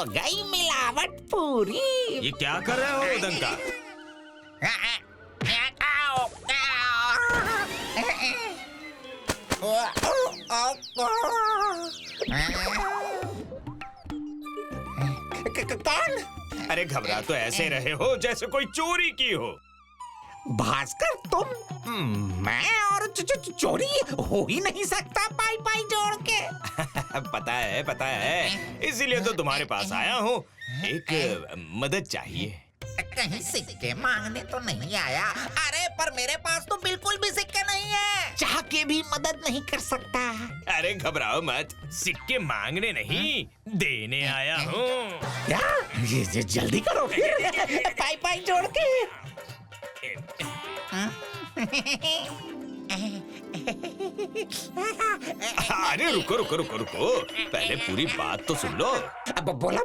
हो गई मिलावट पूरी। ये क्या कर रहे हो उदंका? कौन? अरे घबरा तो ऐसे रहे हो जैसे कोई चोरी की हो। भास्कर तुम? मैं और चोरी हो ही नहीं सकता पाई पाई जोड़ के। पता है इसीलिए तो तुम्हारे पास आया हूँ। एक मदद चाहिए। कहीं सिक्के मांगने तो नहीं आया। अरे पर मेरे पास तो बिल्कुल भी सिक्के नहीं है। चाह के भी मदद नहीं कर सकता। अरे घबराओ मत, सिक्के मांगने नहीं देने आया हूँ। क्या? ये जल्दी करो फिर। पाई पाई जोड़ के। अरे रुको, पहले पूरी बात तो सुन लो। अब बोलो।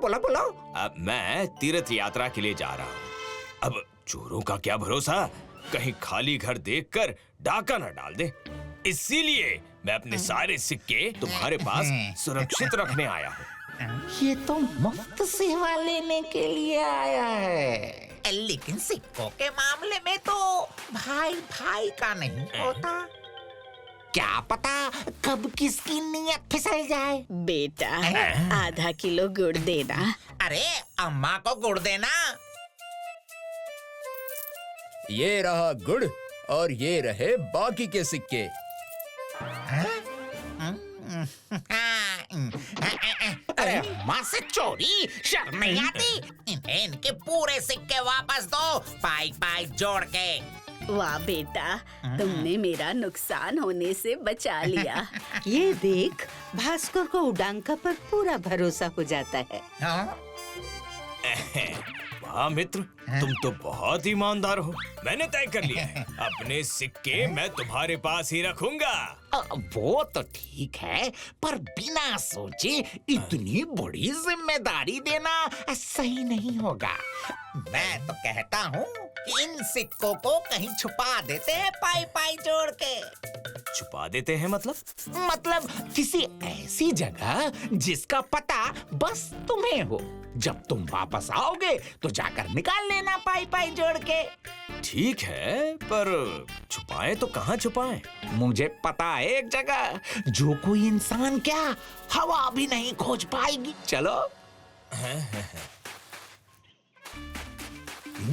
अब मैं तीर्थ यात्रा के लिए जा रहा हूँ। अब चोरों का क्या भरोसा, कहीं खाली घर देखकर डाका न डाल दे। इसीलिए मैं अपने सारे सिक्के तुम्हारे पास सुरक्षित रखने आया हूँ। ये तो मुफ्त सेवा लेने के लिए आया है। लेकिन सिक्कों के मामले में तो भाई का नहीं होता। क्या पता कब किसकी नीयत फिसल जाए। बेटा आधा किलो गुड़ देना। अरे अम्मा को गुड़ देना। ये रहा गुड़ और ये रहे बाकी के सिक्के। अरे माँ से चोरी शर्म नहीं आती? इनके पूरे सिक्के वापस दो पाई पाई जोड़ के। वाह बेटा, तुमने मेरा नुकसान होने से बचा लिया। ये देख, भास्कर को उडांका पर पूरा भरोसा हो जाता है। वाह मित्र, तुम तो बहुत ईमानदार हो। मैंने तय कर लिया है, अपने सिक्के मैं तुम्हारे पास ही रखूंगा। वो तो ठीक है, पर बिना सोचे इतनी बड़ी जिम्मेदारी देना सही नहीं होगा। मैं तो कहता हूँ कि इन सिक्कों को कहीं छुपा देते हैं पाई पाई जोड़ के। छुपा देते हैं मतलब किसी ऐसी जगह जिसका पता बस तुम्हें हो। जब तुम वापस आओगे तो जाकर निकाल लेना पाई पाई जोड़ के। ठीक है, पर छुपाएं तो कहाँ छुपाएं? मुझे पता है एक जगह जो कोई इंसान क्या हवा भी नहीं खोज पाएगी। चलो।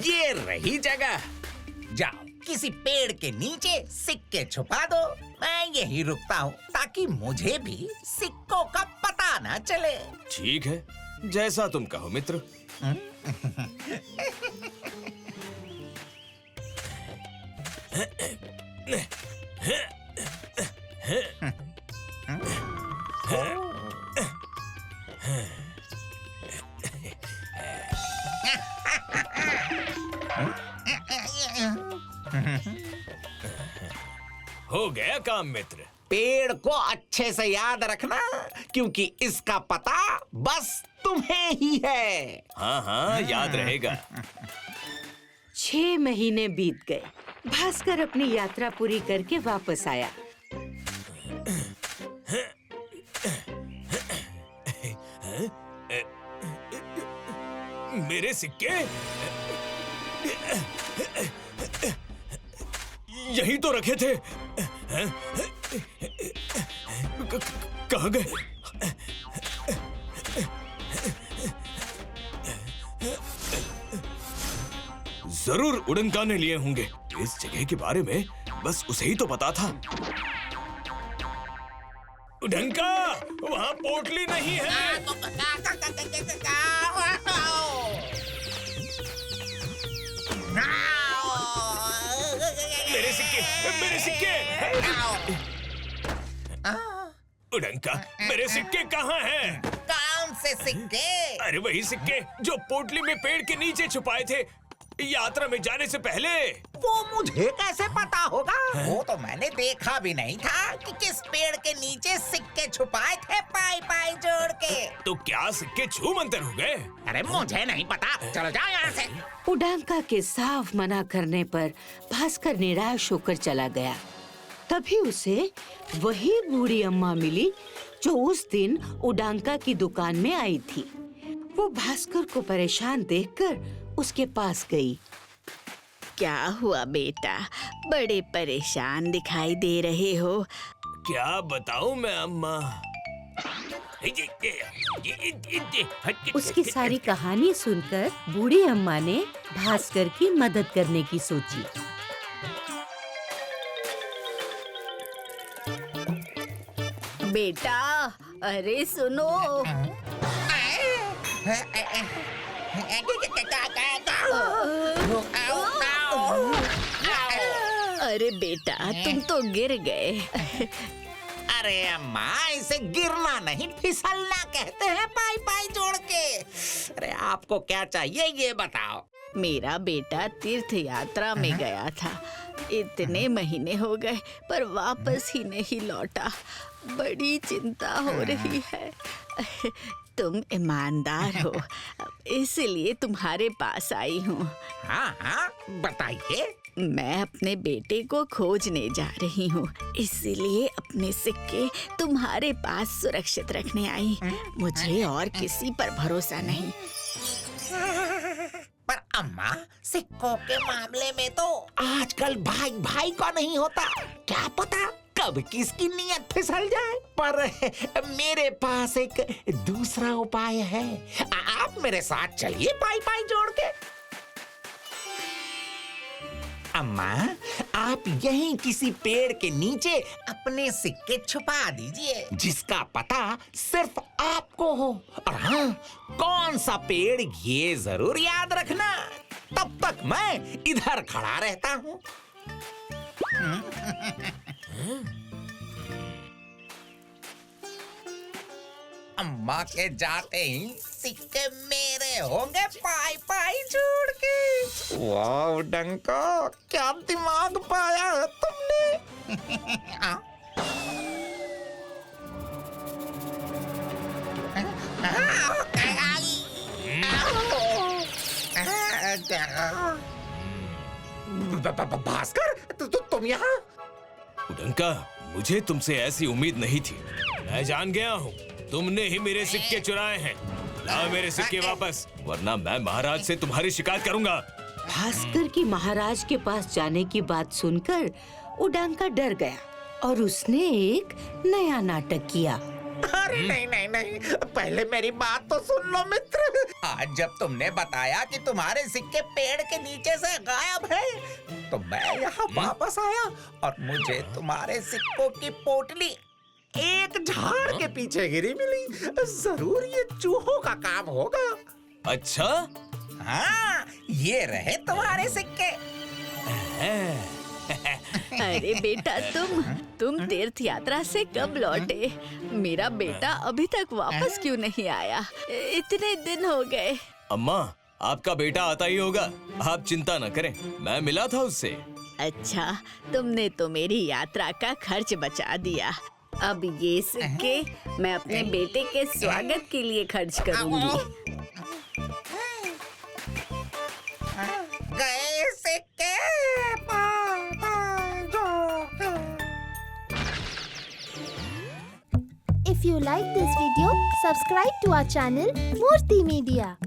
ये रही जगह। जाओ किसी पेड़ के नीचे सिक्के छुपा दो। मैं यही रुकता हूँ ताकि मुझे भी सिक्कों का पता ना चले। ठीक है, जैसा तुम कहो मित्र। हो गया काम मित्र। पेड़ को अच्छे से याद रखना, क्योंकि इसका पता बस तुम्हें ही है। हाँ, याद रहेगा। 6 महीने बीत गए। भास्कर अपनी यात्रा पूरी करके वापस आया। मेरे सिक्के यहीं तो रखे थे। कहाँ गए? जरूर उड़नका ने लिए होंगे। इस जगह के बारे में बस उसे ही तो पता था। उड़नका, वहाँ पोटली नहीं है। मेरे सिक्के उड़नका, मेरे सिक्के कहाँ हैं? कौन से सिक्के? अरे वही सिक्के जो पोटली में पेड़ के नीचे छुपाए थे यात्रा में जाने से पहले। वो मुझे कैसे पता होगा? वो तो मैंने देखा भी नहीं था कि किस पेड़ के नीचे सिक्के छुपाए थे पाई पाई जोड़ के। तो क्या सिक्के छू मंतर हो गए? अरे मुझे नहीं पता, चलो जाओ यहाँ से। उडांका के साफ मना करने पर भास्कर निराश होकर चला गया। तभी उसे वही बूढ़ी अम्मा मिली जो उस दिन उडांका की दुकान में आई थी। वो भास्कर को परेशान देखकर उसके पास गई। क्या हुआ बेटा, बड़े परेशान दिखाई दे रहे हो। क्या बताऊं मैं अम्मा। उसकी सारी कहानी सुनकर बूढ़ी अम्मा ने भास्कर की मदद करने की सोची। बेटा, अरे सुनो। अरे बेटा, तुम तो गिर गए। अरे अम्मा, इसे गिरना नहीं फिसलना कहते हैं पाई पाई जोड़ के। अरे आपको क्या चाहिए ये बताओ। मेरा बेटा तीर्थ यात्रा में गया था, इतने महीने हो गए पर वापस ही नहीं लौटा। बड़ी चिंता हो रही है। तुम ईमानदार हो, इसलिए तुम्हारे पास आई हूँ। हाँ हाँ, बताइए। मैं अपने बेटे को खोजने जा रही हूँ, इसीलिए अपने सिक्के तुम्हारे पास सुरक्षित रखने आई। मुझे और किसी पर भरोसा नहीं। पर अम्मा, सिक्कों के मामले में तो आजकल भाई भाई का नहीं होता। क्या पता कब किसकी नीयत फिसल जाए। पर मेरे पास एक दूसरा उपाय है। आप मेरे साथ चलिए पाई पाई जोड़ के। अम्मा, आप यहीं किसी पेड़ के नीचे अपने सिक्के छुपा दीजिए, जिसका पता सिर्फ आपको हो। और हाँ, कौन सा पेड़ ये जरूर याद रखना। तब तक मैं इधर खड़ा रहता हूँ। अम्मा के जाते ही सिक्के मेरे होंगे पाई पाई जोड़ के। वाह डंका, क्या दिमाग पाया है तुमने। भास्कर, तुम यहाँ? उडंका, मुझे तुमसे ऐसी उम्मीद नहीं थी। मैं जान गया हूँ तुमने ही मेरे सिक्के चुराए हैं। लाओ मेरे सिक्के वापस, वरना मैं महाराज से तुम्हारी शिकायत करूंगा। भास्कर की महाराज के पास जाने की बात सुनकर उडांका डर गया और उसने एक नया नाटक किया। अरे नहीं नहीं नहीं, पहले मेरी बात तो सुन लो मित्र। आज जब तुमने बताया कि तुम्हारे सिक्के पेड़ के नीचे से गायब है, तो मैं यहाँ वापस आया और मुझे तुम्हारे सिक्कों की पोटली एक झाड़ के पीछे गिरी मिली। जरूर ये चूहों का काम होगा। अच्छा? हाँ, ये रहे तुम्हारे सिक्के। अरे बेटा, तुम तीर्थ यात्रा से कब लौटे? मेरा बेटा अभी तक वापस क्यों नहीं आया? इतने दिन हो गए। अम्मा, आपका बेटा आता ही होगा, आप चिंता न करें, मैं मिला था उससे। अच्छा, तुमने तो मेरी यात्रा का खर्च बचा दिया। अब ये सिक्के मैं अपने बेटे के स्वागत के लिए खर्च करूंगी। गए सिक्के। If you like this video, subscribe to our channel Murthy Media.